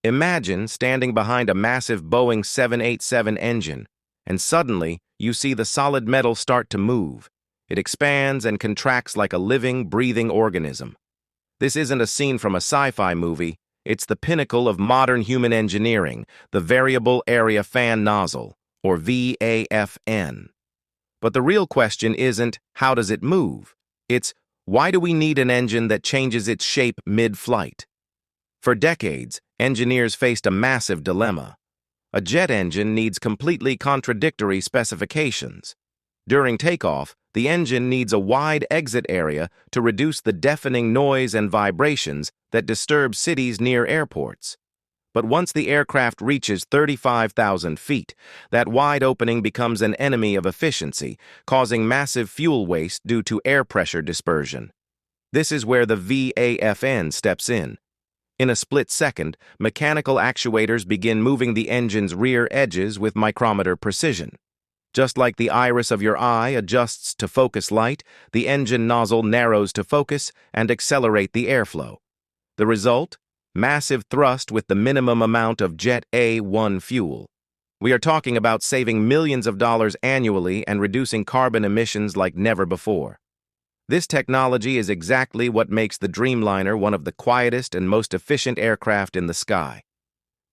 Imagine standing behind a massive Boeing 787 engine, and suddenly you see the solid metal start to move. It expands and contracts like a living, breathing organism. This isn't a scene from a sci-fi movie, it's the pinnacle of modern human engineering, the Variable Area Fan Nozzle, or VAFN. But the real question isn't, how does it move? It's, why do we need an engine that changes its shape mid-flight? For decades, engineers faced a massive dilemma. A jet engine needs completely contradictory specifications. During takeoff, the engine needs a wide exit area to reduce the deafening noise and vibrations that disturb cities near airports. But once the aircraft reaches 35,000 feet, that wide opening becomes an enemy of efficiency, causing massive fuel waste due to air pressure dispersion. This is where the VAFN steps in. In a split second, mechanical actuators begin moving the engine's rear edges with micrometer precision. Just like the iris of your eye adjusts to focus light, the engine nozzle narrows to focus and accelerate the airflow. The result? Massive thrust with the minimum amount of Jet A1 fuel. We are talking about saving millions of dollars annually and reducing carbon emissions like never before. This technology is exactly what makes the Dreamliner one of the quietest and most efficient aircraft in the sky.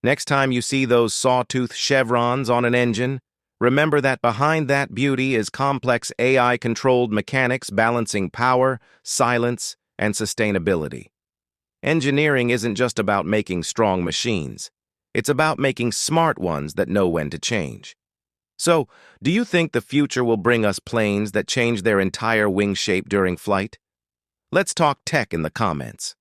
Next time you see those sawtooth chevrons on an engine, remember that behind that beauty is complex AI-controlled mechanics balancing power, silence, and sustainability. Engineering isn't just about making strong machines. It's about making smart ones that know when to change. So, do you think the future will bring us planes that change their entire wing shape during flight? Let's talk tech in the comments.